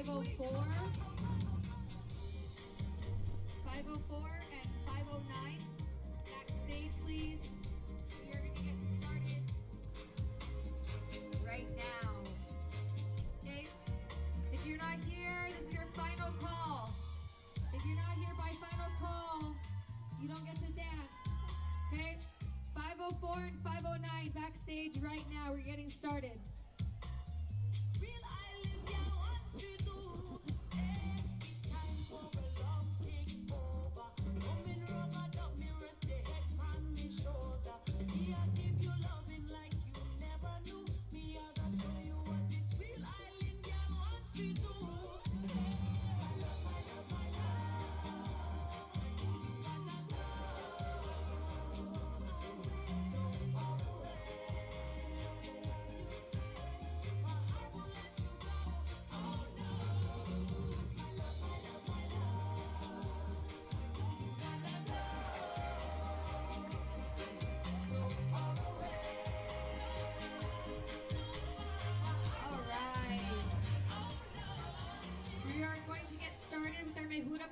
504, 504 and 509. Backstage, please. We are going to get started right now. Okay? If you're not here, this is your final call. If you're not here by final call, you don't get to dance. Okay? 504 and 509 backstage right now. We're getting started.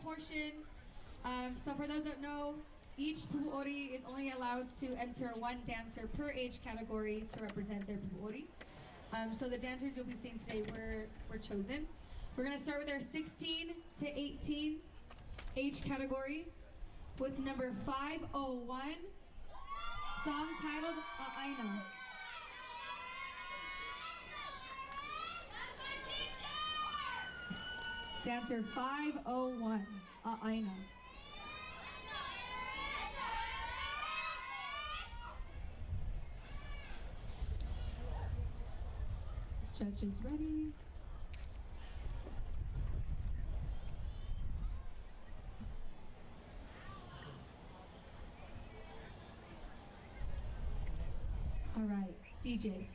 Portion. So for those that know, each pu'u ori is only allowed to enter one dancer per age category to represent their pu'u ori. So the dancers you'll be seeing today were chosen. We're going to start with our 16 to 18 age category with number 501, song titled A'aina. Dancer 501, A'aina. Judges ready? All right, DJ.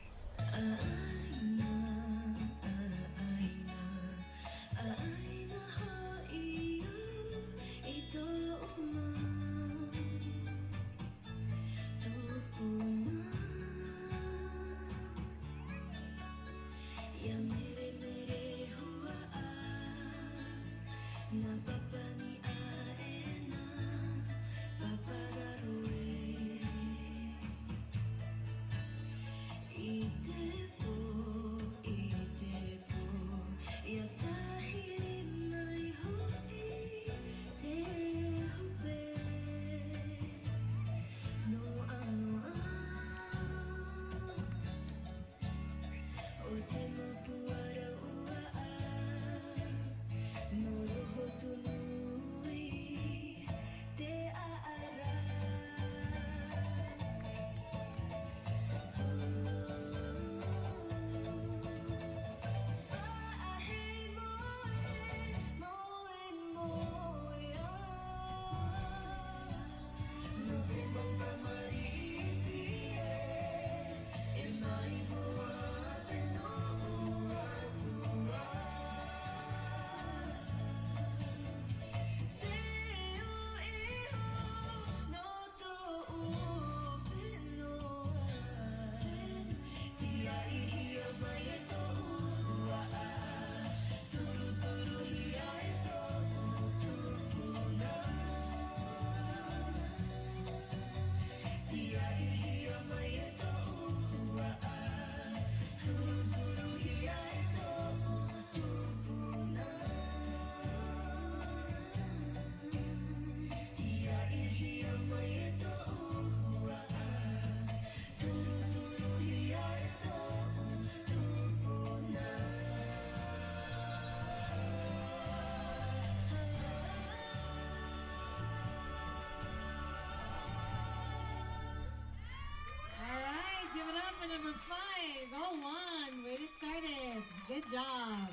Number 501, way to start it. Good job.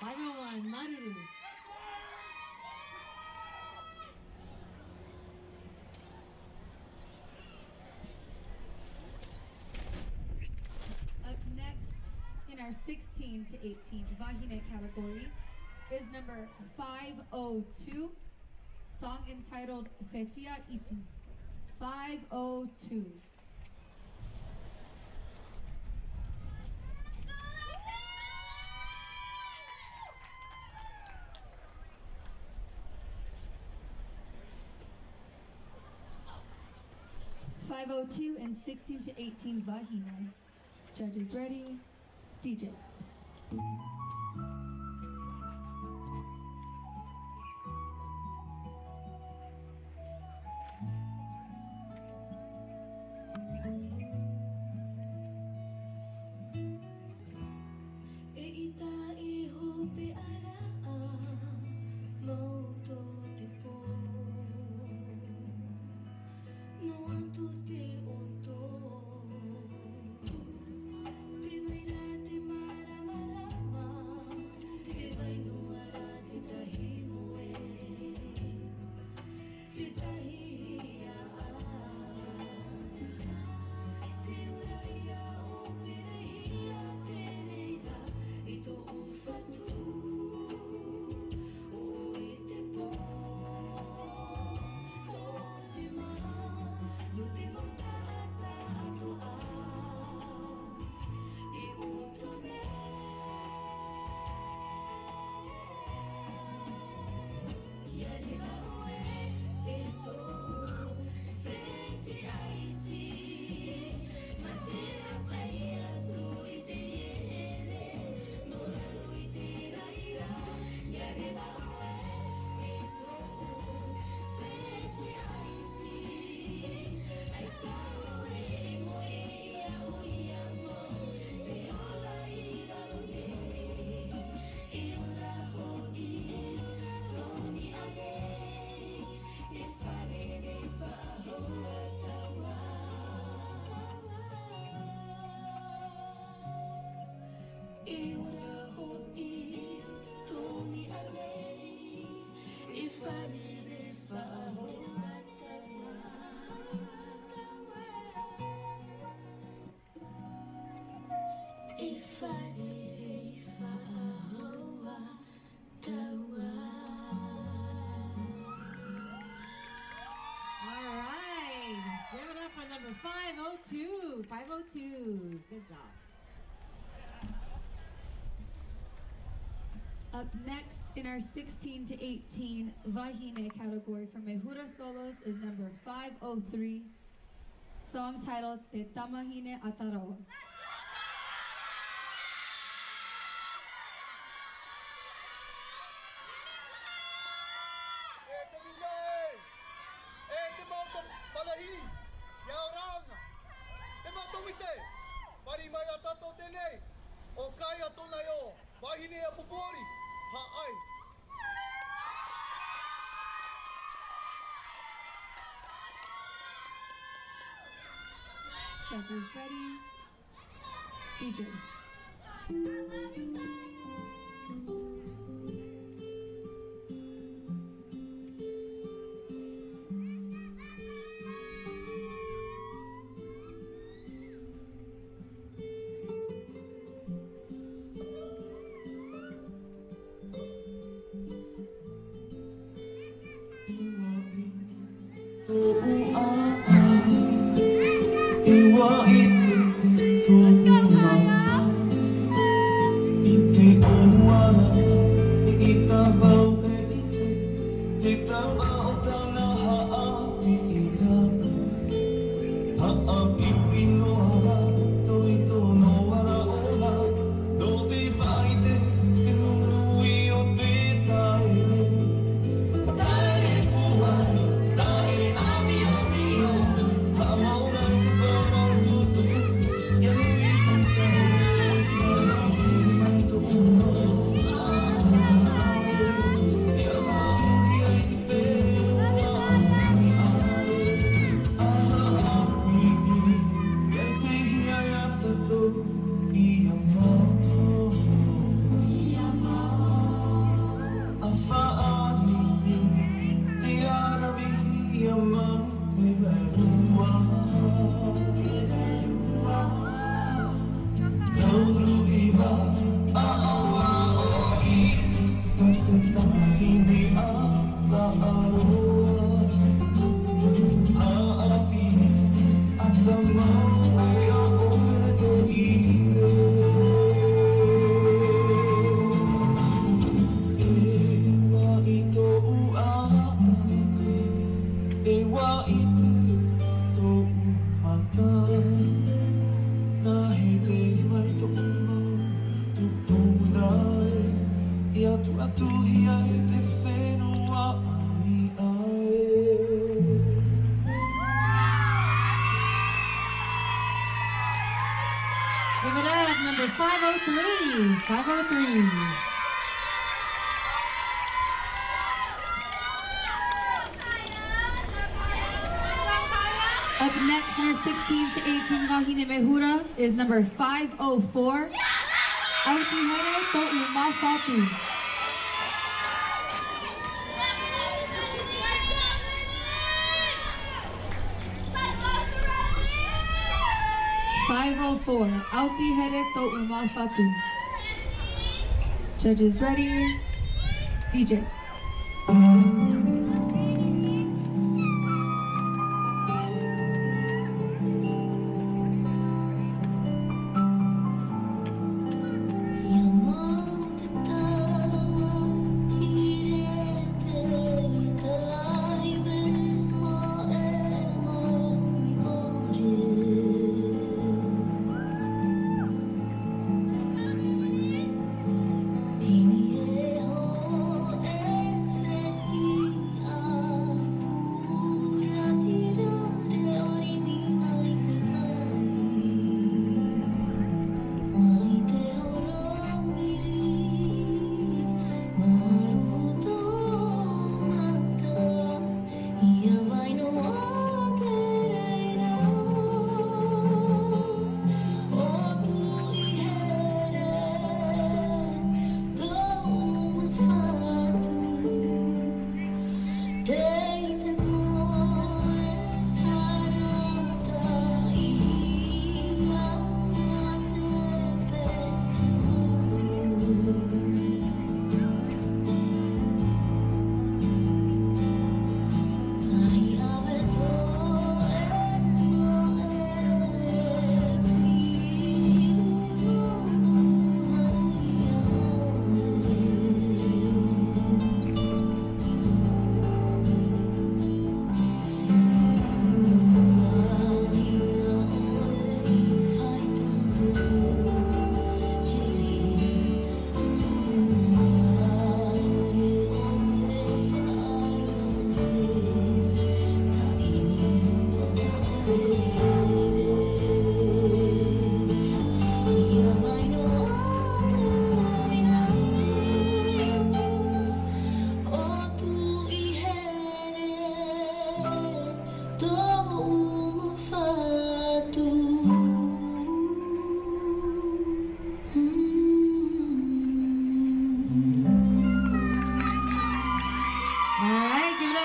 501, Manahere. Up next in our 16 to 18 Vahine category is number 502, song entitled Fetia Iti. 502. 502 and 16 to 18 Vahine. Judges ready? DJ. Give it up for number 502. 502. Good job. Up next in our 16 to 18 Vahine category for Mehura Solos is number 503. Song titled Te Tamahine Atarawa. Manahere I Ori Tahiti. Judges ready? DJ. Give it up, number 503. 503. Up next, in our 16 to 18 Manahere I Ori is number 504. Autihere to Umafatu. Autihere to Umafatu. Judges ready. DJ.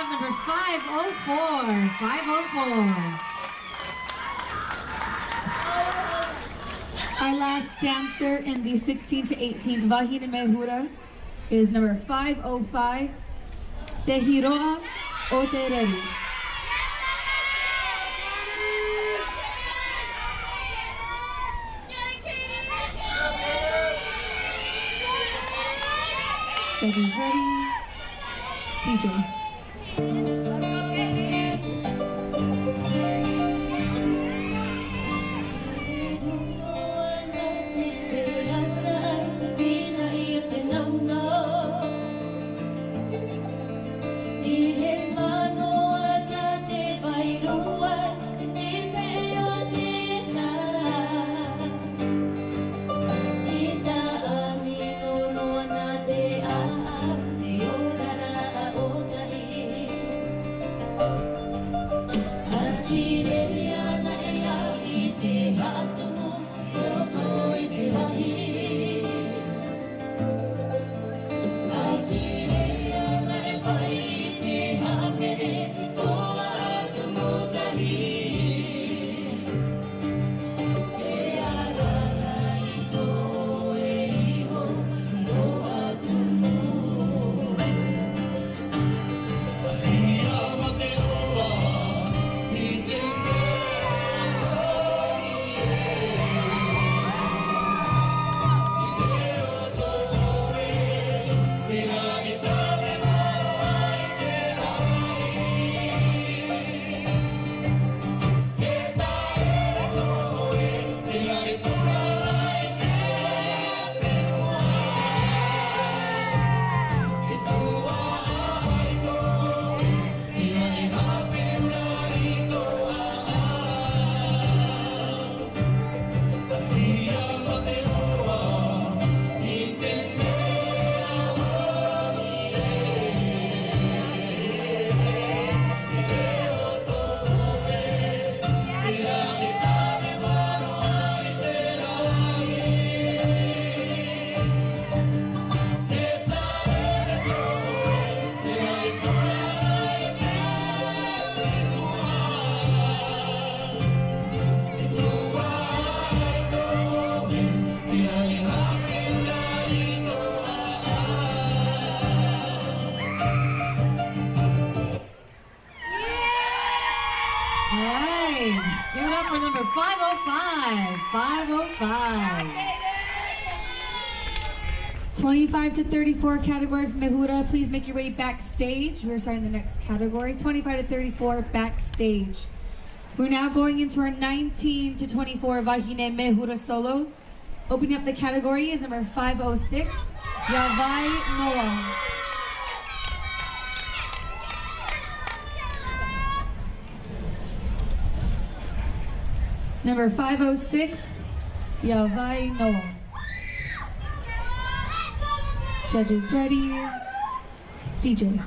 Number 504. 504. Our last dancer in the 16 to 18 Manahere I Ori is number 505, Tehiroa Otereri. Judges ready? DJ. for number 505. 505. 25 to 34 category from Mehura. Please make your way backstage. We're starting the next category. 25 to 34 backstage. We're now going into our 19 to 24 Vahine Mehura solos. Opening up the category is number 506, Yavai Noah. Number 506, Yavai Noah. Judges ready. DJ.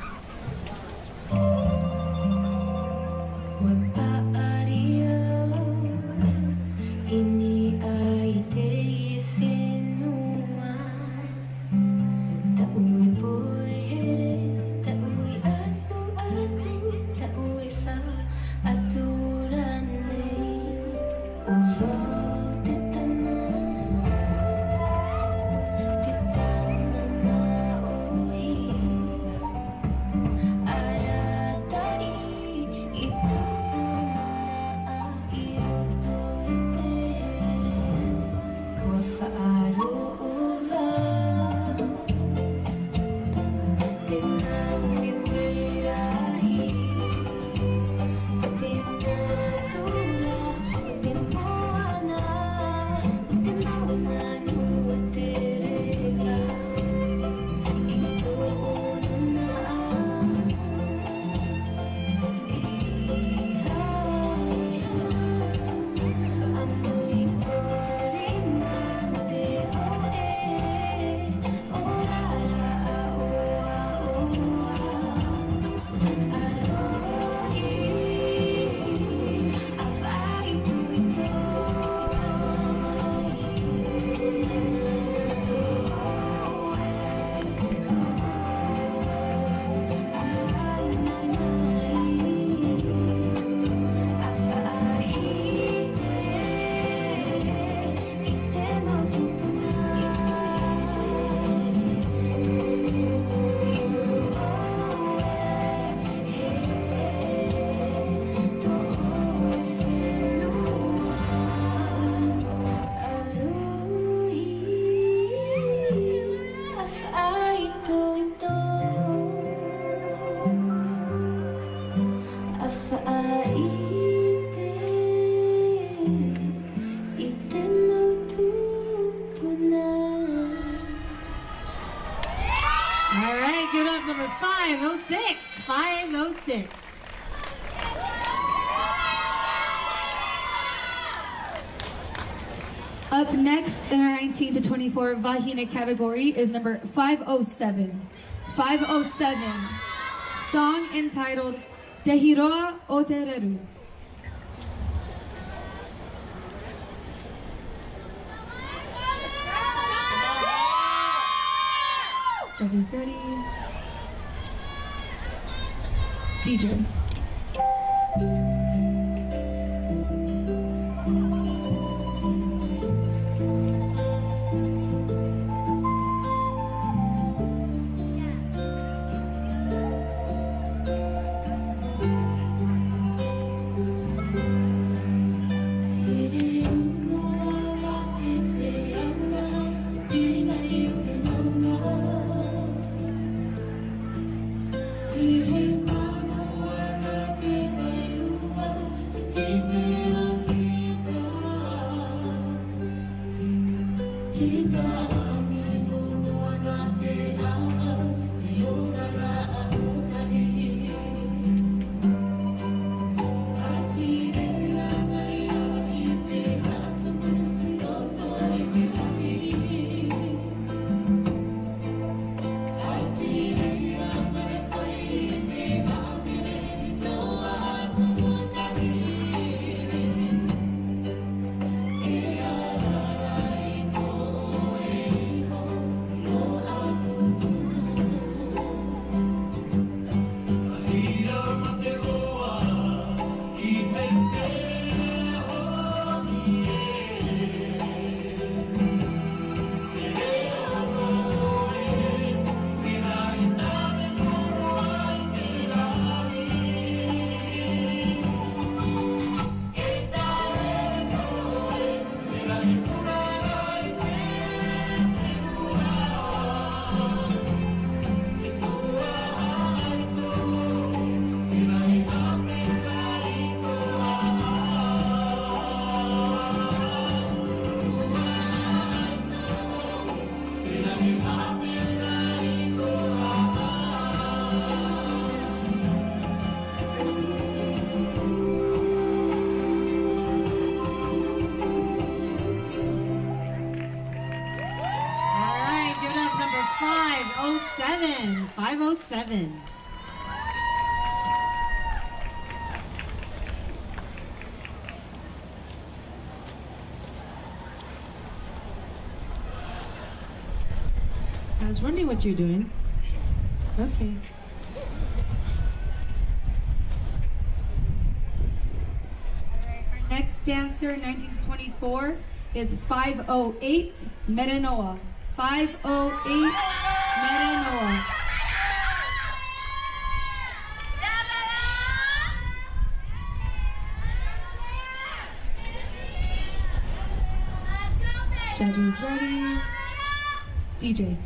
Give it up, number 506. 506. Up next in our 19 to 24 Vahine category is number 507. 507. Song entitled Tehiroa o Tereru. Judges ready. DJ. 507. I was wondering what you're doing. Okay. Our next dancer, 19 to 24, is 508 Merenoa. 508 Merenoa. Judges ready. DJ.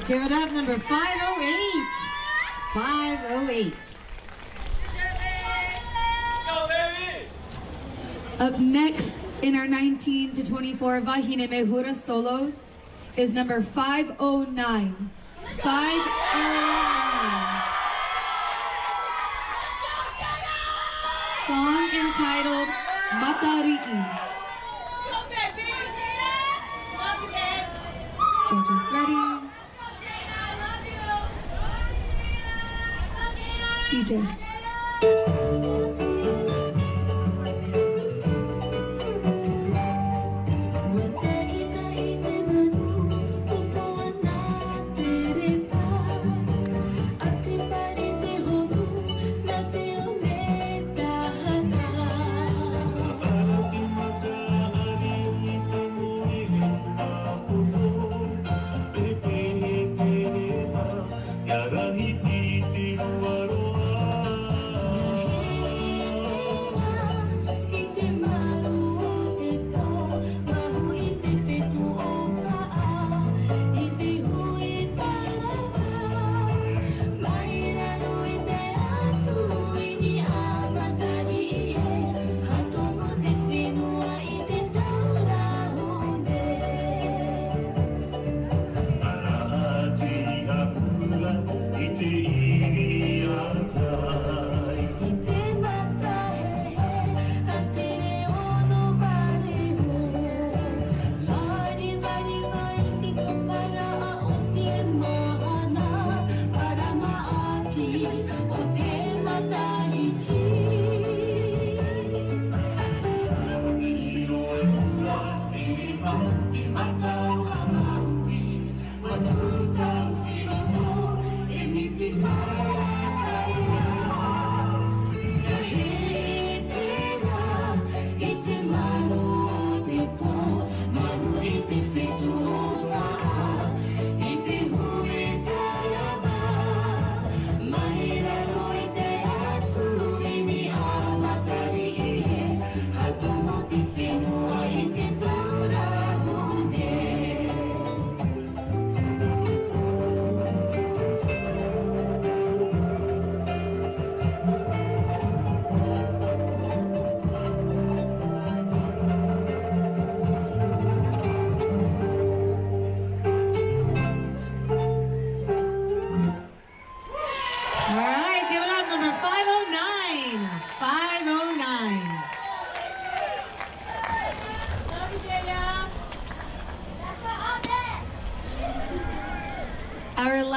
Give it up, number 508. 508. Up next in our 19 to 24 Vahine Mehura solos is number 509. 509. Song entitled Matari'i. Judges ready. DJ.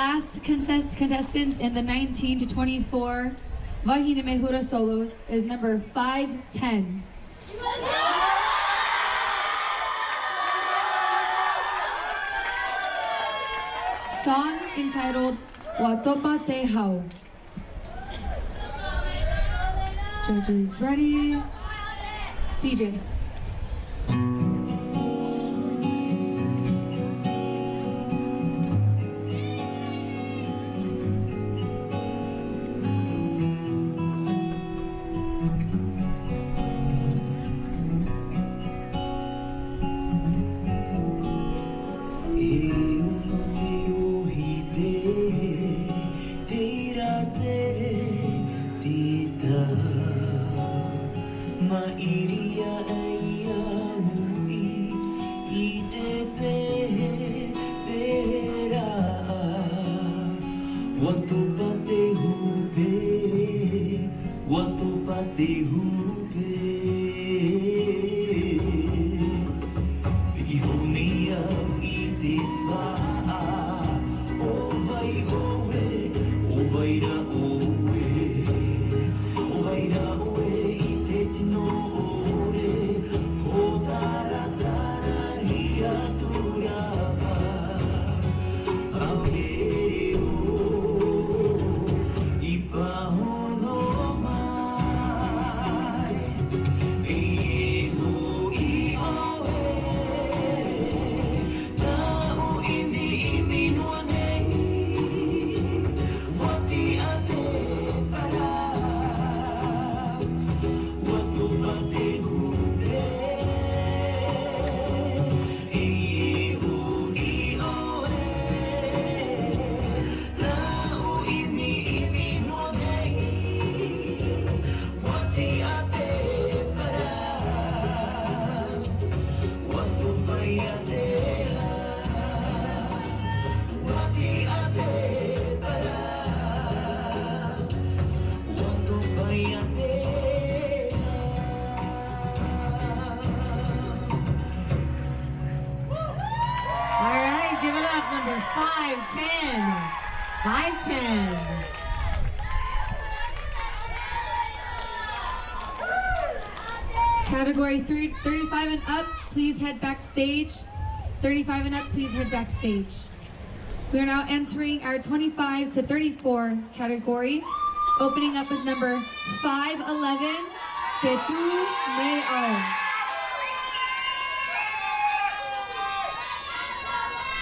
last contestant in the 19 to 24 Wahine Mehura solos is number 510. Song entitled Watopa Te Hau. Judges ready? DJ. Give it up, number 510. 510. Category 35 and up, please head backstage. 35 and up, please head backstage. We are now entering our 25 to 34 category, opening up with number 511, Te Tu Me Ao.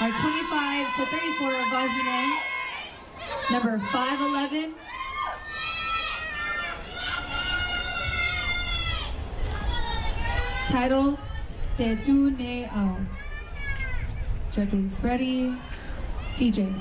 Our 25 to 34 Wahine, number 511. Title, Te Tu Ne Ao. Judges ready? DJ.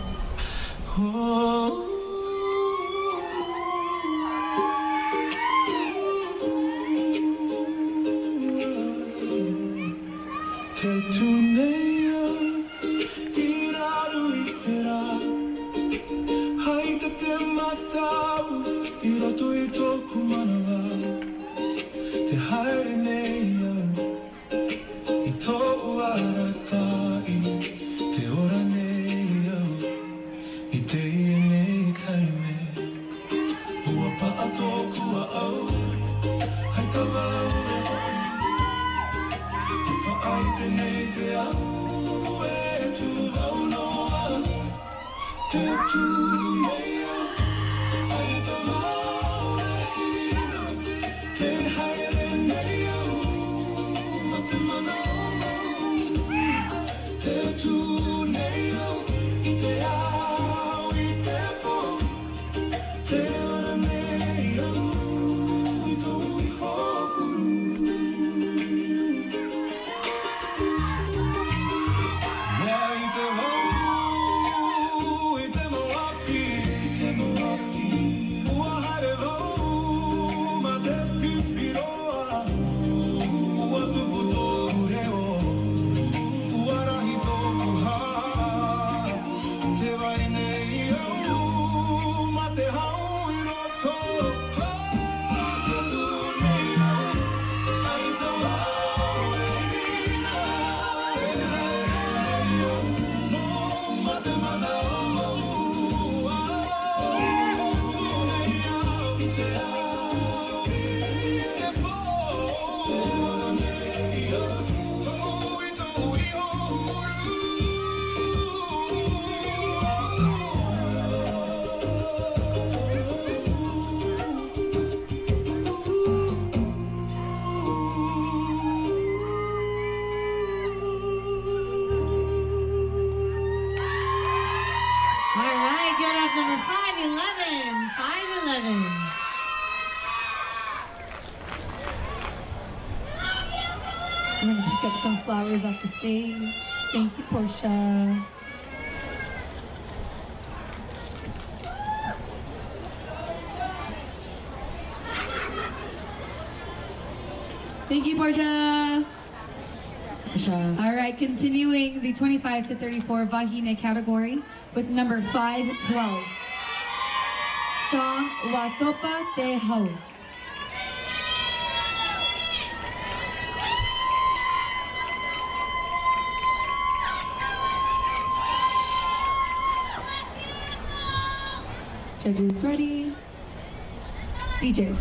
I'm gonna pick up some flowers off the stage. Thank you, Portia. Thank you, Portia. All right, continuing the 25 to 34 Vahine category with number 512. Song Watopa Te Hau. Judges ready? DJ.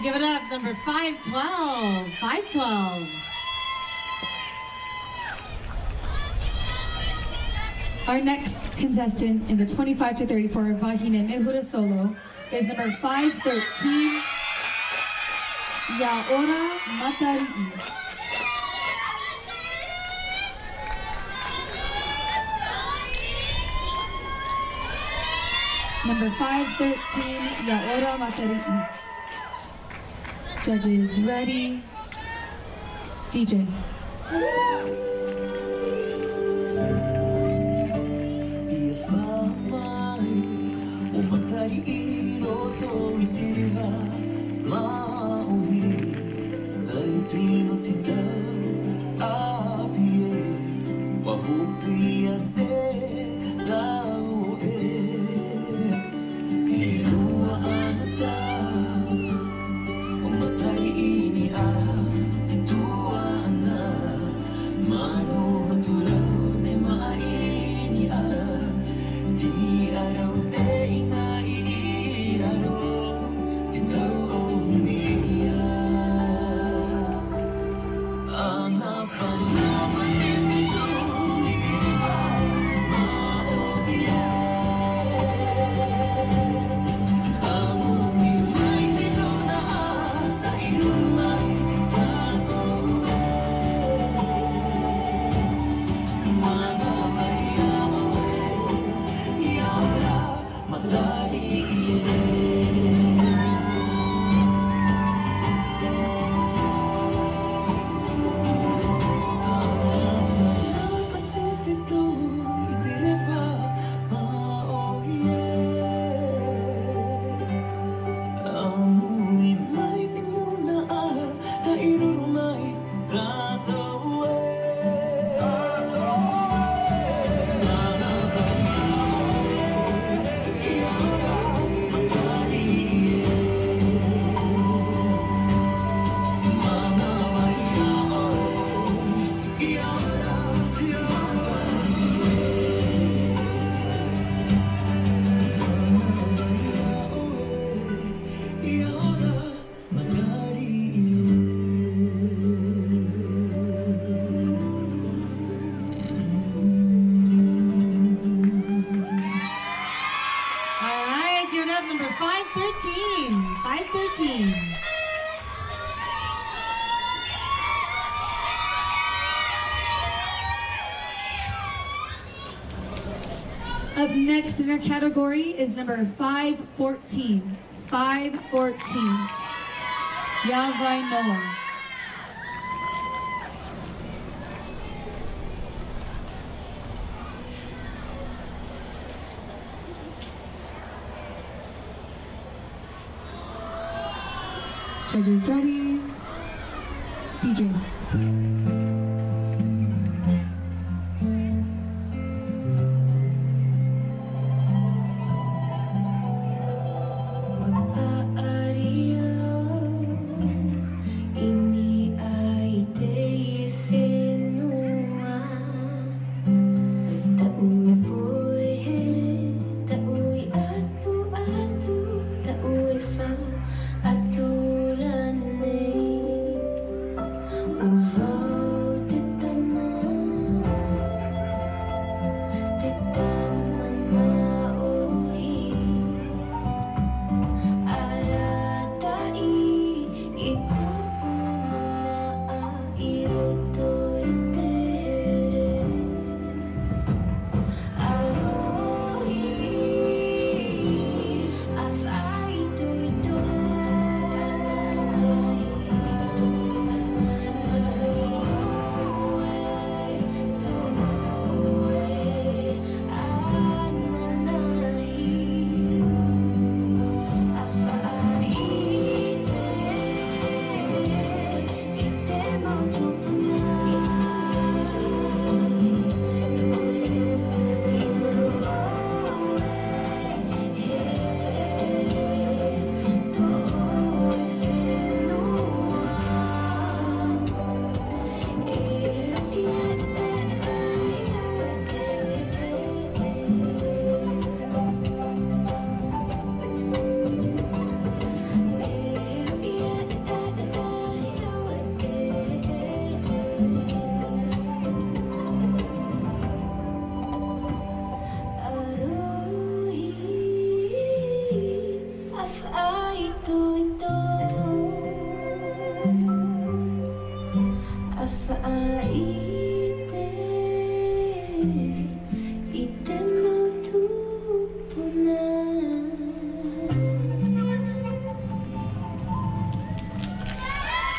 Give it up, number 512. 512. Our next contestant in the 25 to 34 Vahine Mehura solo is number 513, Ya Ora Matari. Number 513, Ya Ora Matari. Judges ready? DJ. Di araw te inaiiraro, titaw 513. 513. Up next in our category is number 514. 514. Yavai Noah. Judges ready? DJ.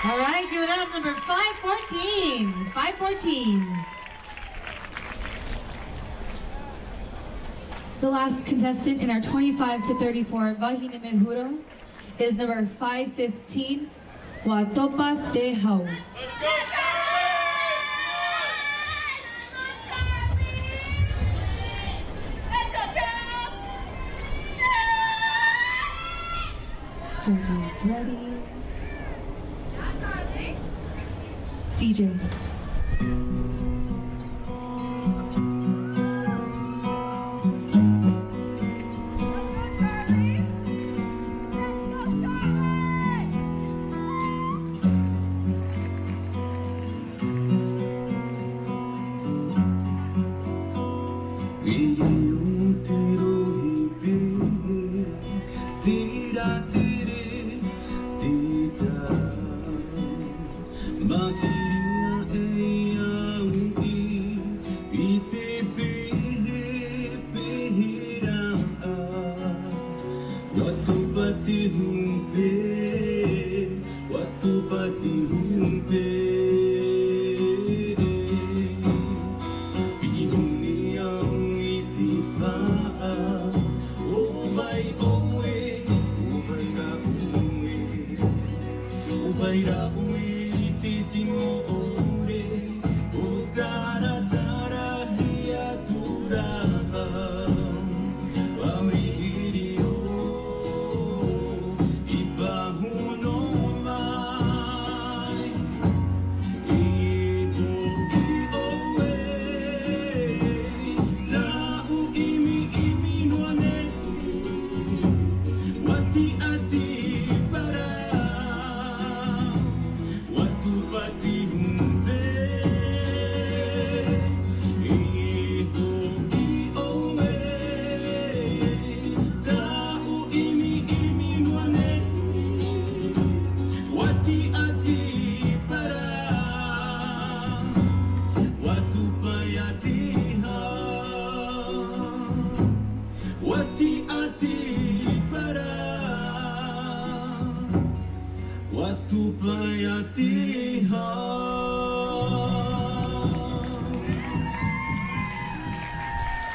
All right, give it up, number 514. 514. The last contestant in our 25 to 34 Vahine Mehuro is number 515, Watopa Te Hau. Judges ready? DJ.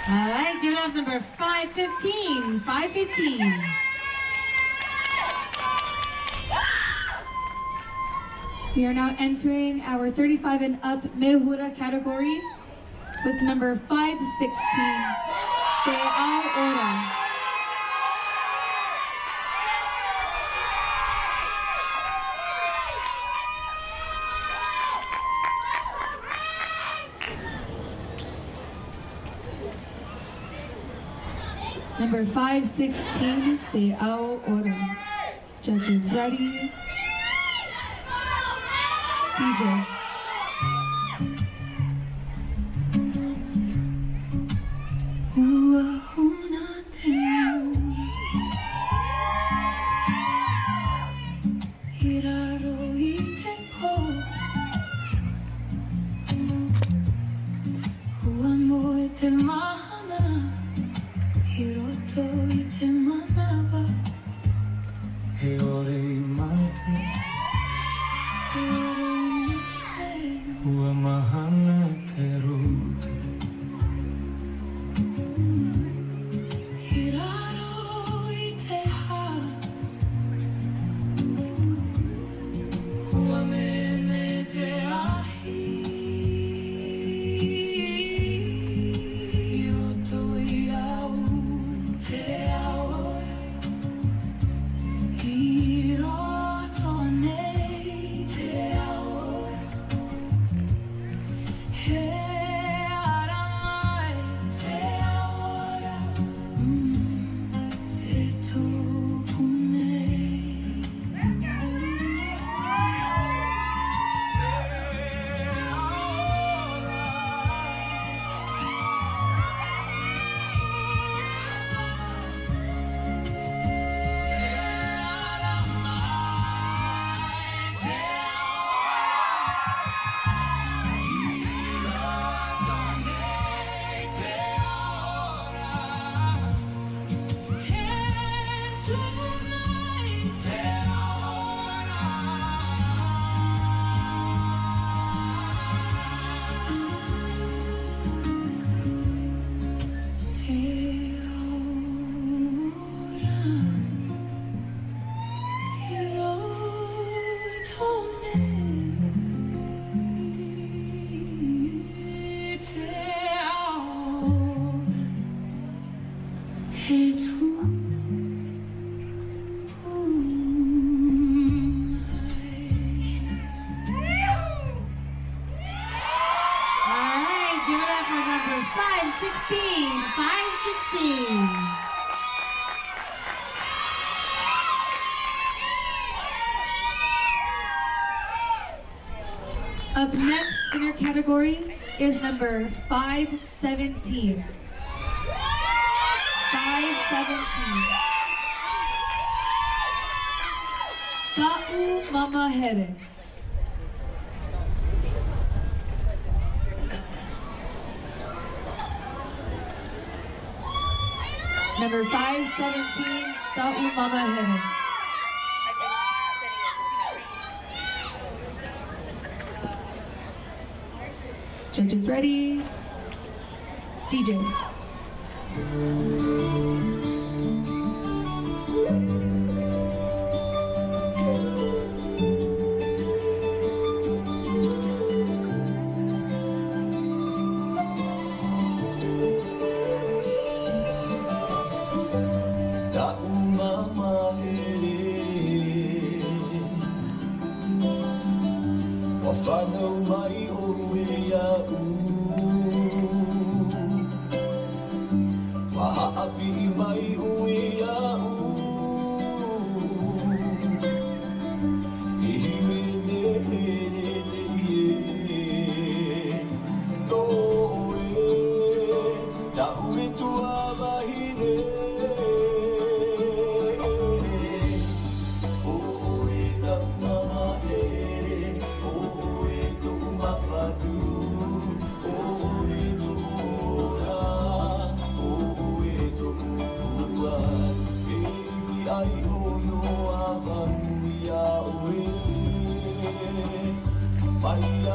All right, give it up number 515. 515. We are now entering our 35 and up Mehura category with number 516, Te Ao Ora. Number 516, Te Ao Ora. Judges ready. DJ. Up next in our category is number 517. 517. Ka'u Manahere. Number 517, Ka'u Manahere. Judges ready. DJ. I Manahere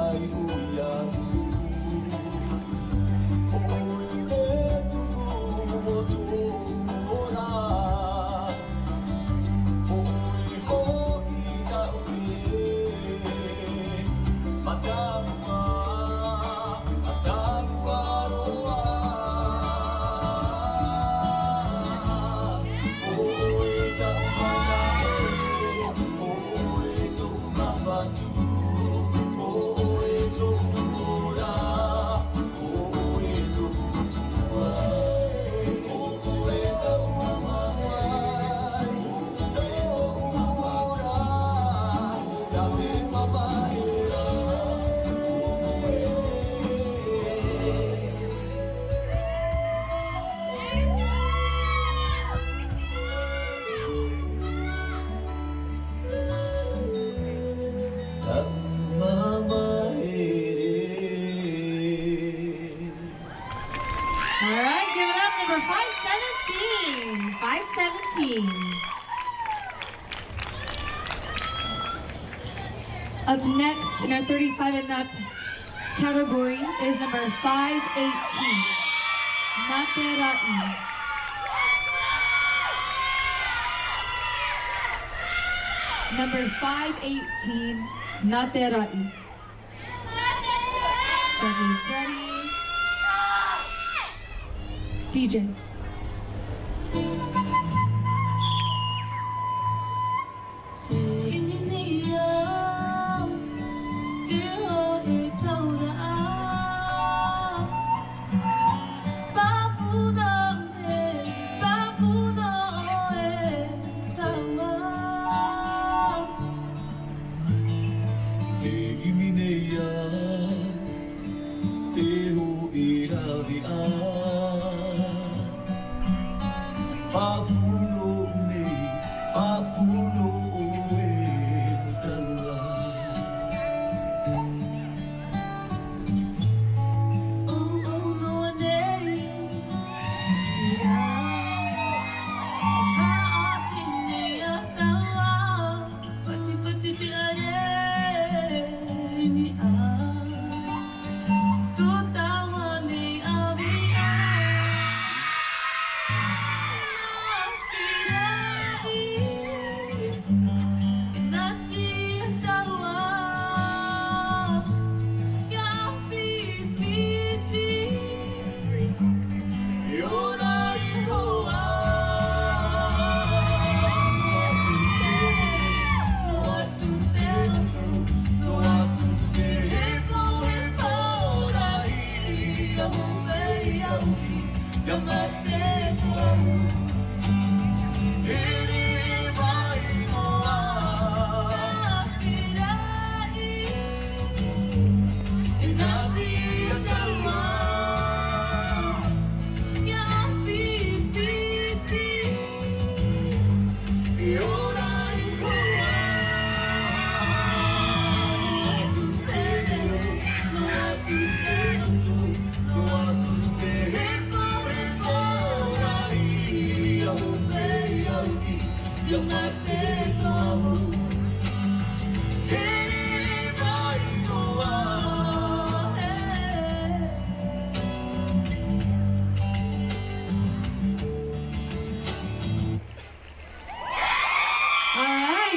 I Ori All right, give it up, number 517. 517. Up next in our 35 and up category is number 518, Manahere. Number 518, Manahere. Judges ready. DJ.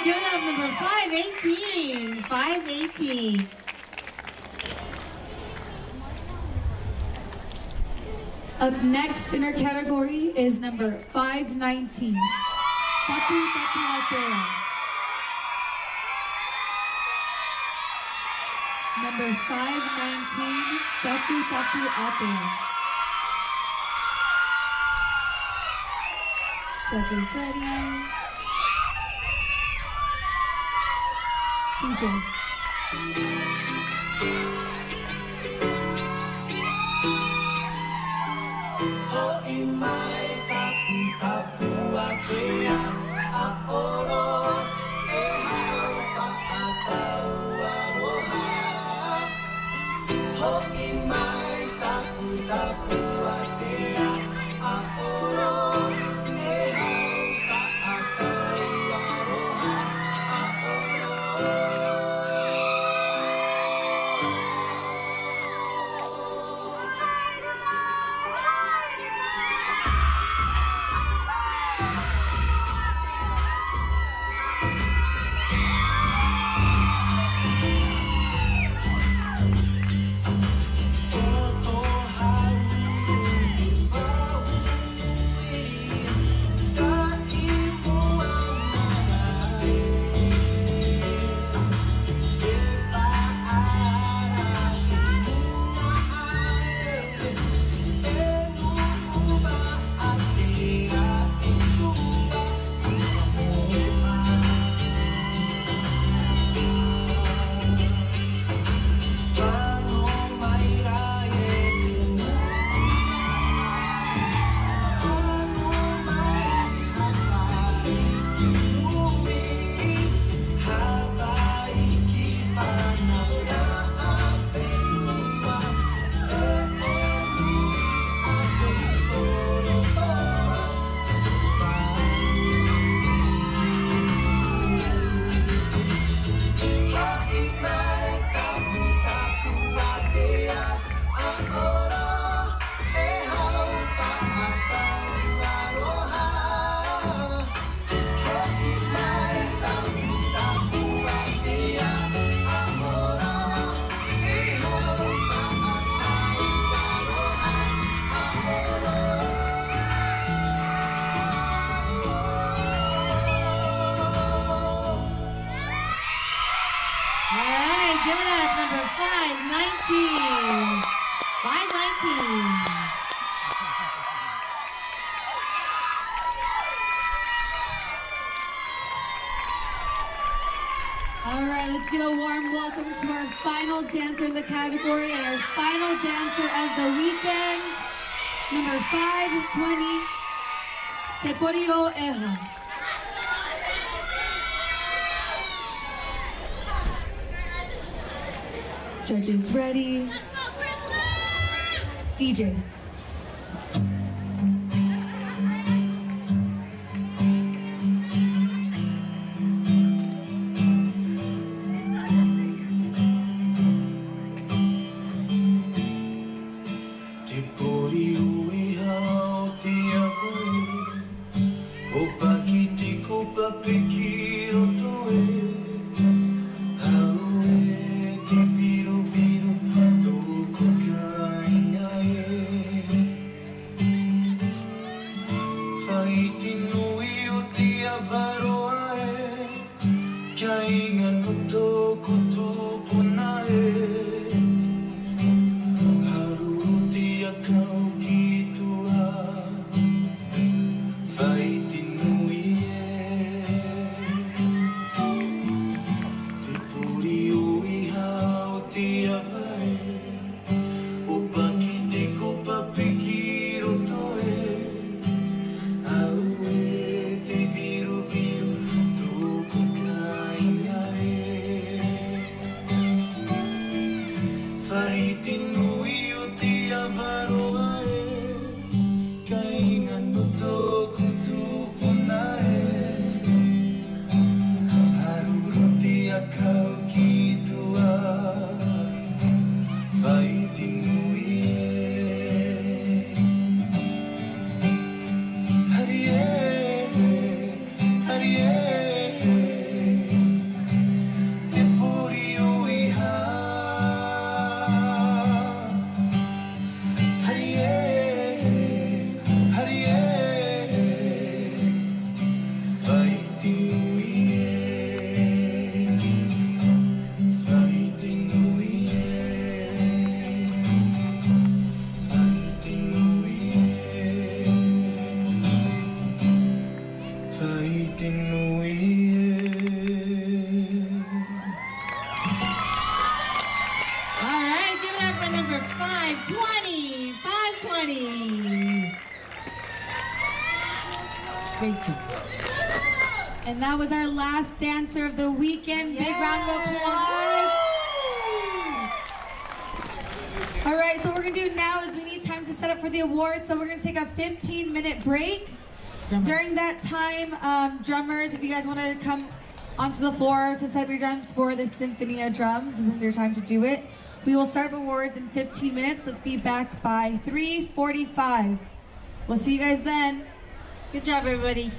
Give it up, number 518. 518. Up next in our category is number 519, Tapu Tapu Opera. Number 519, Tapu Tapu Opera. Judges ready. DJ. Ho'i mai tapu tapu atea a'oro e hau pa'atau aroha. Ho'i mai tapu tapu atea a'oro e hau pa'atau aroha. A'oro give it up, number 519. 519. All right, let's give a warm welcome to our final dancer in the category and our final dancer of the weekend, number 520, Teporio Eha. Judges ready. DJ. And that was our last dancer of the weekend. Big round of applause. All right, so what we're gonna do now is we need time to set up for the awards. So we're gonna take a 15-minute break. Drummers. During that time, drummers, if you guys wanna come onto the floor to set up your drums for the Symphony of Drums, and this is your time to do it. We will start awards in 15 minutes. Let's be back by 3:45. We'll see you guys then. Good job, everybody.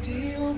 Dio